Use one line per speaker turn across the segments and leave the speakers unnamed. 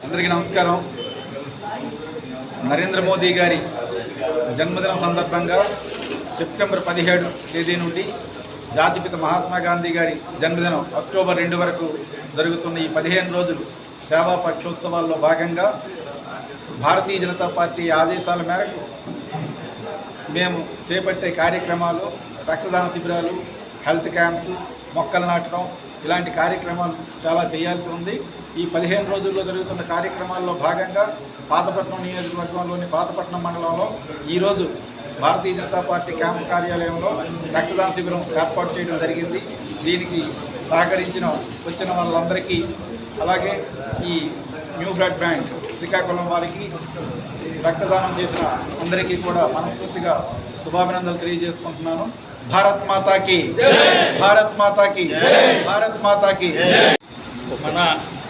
అందరికీ నమస్కారం. నరేంద్ర మోదీ గారి జన్మదినం సందర్భంగా సెప్టెంబర్ 17 తేదీ నుండి జాతిపిత మహాత్మా గాంధీ గారి జన్మదినం అక్టోబర్ 2 వరకు జరుగుతున్న ఈ 15 రోజులు సేవా పక్షోత్సవాల్లో భాగంగా భారతీయ జనతా పార్టీ ఆదేశాల మేరకు మేము చేపట్టే కార్యక్రమాలు రక్తదాన శిబిరాలు, హెల్త్ క్యాంప్స్, మొక్కలు నాటడం ఇలాంటి కార్యక్రమాలు చాలా చేయాల్సి ఉంది. ఈ 15 రోజుల్లో జరుగుతున్న కార్యక్రమాల్లో భాగంగా పాతపట్నం నియోజకవర్గంలోని పాతపట్నం మండలంలో ఈరోజు భారతీయ జనతా పార్టీ క్యాంప్ కార్యాలయంలో రక్తదాన శిబిరం ఏర్పాటు చేయడం జరిగింది. దీనికి వచ్చిన వాళ్ళందరికీ, అలాగే ఈ న్యూ బ్లడ్ బ్యాంక్ శ్రీకాకుళం వారికి రక్తదానం చేసిన అందరికీ కూడా మనస్ఫూర్తిగా శుభాభినందనలు తెలియజేసుకుంటున్నాను. భారత్ మాతాకి, భారత్ మాతాకి, భారత్ మాతాకి.
మన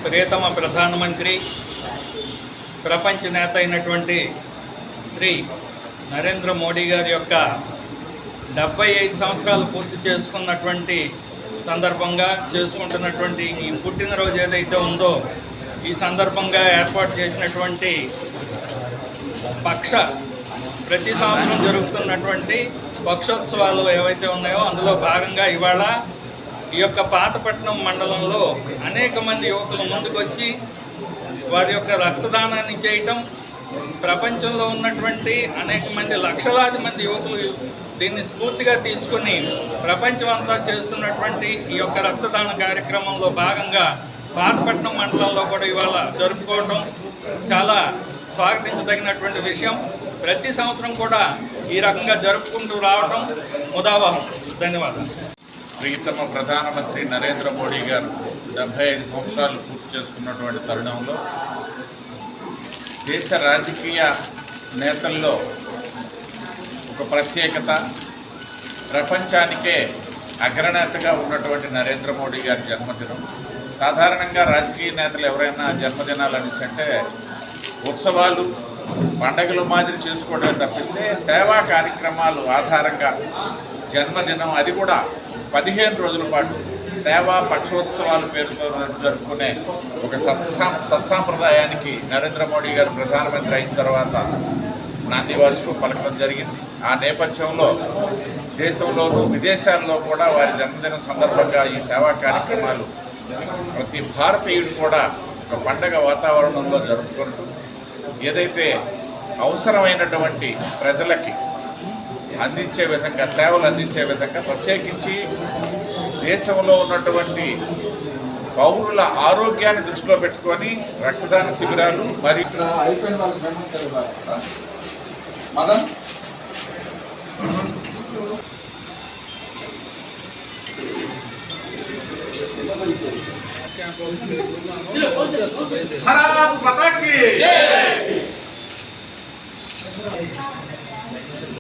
ప్రియతమ ప్రధానమంత్రి, ప్రపంచ నేత అయినటువంటి శ్రీ నరేంద్ర మోడీ గారి యొక్క 75 సంవత్సరాలు పూర్తి చేసుకున్నటువంటి సందర్భంగా చేసుకుంటున్నటువంటి ఈ పుట్టినరోజు ఏదైతే ఉందో ఈ సందర్భంగా ఏర్పాటు చేసినటువంటి ప్రతి సంవత్సరం జరుగుతున్నటువంటి పక్షోత్సవాలు ఏవైతే ఉన్నాయో అందులో భాగంగా ఇవాళ ఈ యొక్క పాతపట్నం మండలంలో అనేక మంది యువకులు ముందుకొచ్చి వారి యొక్క రక్తదానాన్ని చేయటం, ప్రపంచంలో ఉన్నటువంటి అనేక మంది లక్షలాది మంది యువకులు దీన్ని స్ఫూర్తిగా తీసుకుని ప్రపంచం అంతా చేస్తున్నటువంటి ఈ యొక్క రక్తదాన కార్యక్రమంలో భాగంగా పాతపట్నం మండలంలో కూడా ఇవాళ జరుపుకోవటం చాలా స్వాగతించదగినటువంటి విషయం. ప్రతి సంవత్సరం కూడా ఈ రకంగా జరుపుకుంటూ రావటం ముదావహం. ధన్యవాదాలు.
ప్రియతమ ప్రధానమంత్రి నరేంద్ర మోడీ గారు 75 సంవత్సరాలు పూర్తి చేసుకున్నటువంటి తరుణంలో దేశ రాజకీయ నేతల్లో ఒక ప్రత్యేకత, ప్రపంచానికే అగ్రనేతగా ఉన్నటువంటి నరేంద్ర మోడీ గారి జన్మదినం. సాధారణంగా రాజకీయ నేతలు ఎవరైనా జన్మదినాలు అంటే ఉత్సవాలు, పండగలు మాదిరి చేసుకోవడమే తప్పిస్తే సేవా కార్యక్రమాలు ఆధారంగా జన్మదినం, అది కూడా 15 రోజుల పాటు సేవా పక్షోత్సవాలు పేరుతో జరుపుకునే ఒక సత్సాంప్రదాయానికి నరేంద్ర మోడీ గారు ప్రధానమంత్రి అయిన తర్వాత నాంది పలకడం జరిగింది. ఆ నేపథ్యంలో దేశంలోనూ విదేశాల్లో కూడా వారి జన్మదినం సందర్భంగా ఈ సేవా కార్యక్రమాలు ప్రతి భారతీయుడు కూడా ఒక పండగ వాతావరణంలో జరుపుకుంటూ ఏదైతే అవసరమైనటువంటి ప్రజలకి అందించే విధంగా, సేవలు అందించే విధంగా, ప్రత్యేకించి దేశంలో ఉన్నటువంటి పౌరుల ఆరోగ్యాన్ని దృష్టిలో పెట్టుకొని రక్తదాన శిబిరాలు మరియు
భారత్ మాతాకి జై.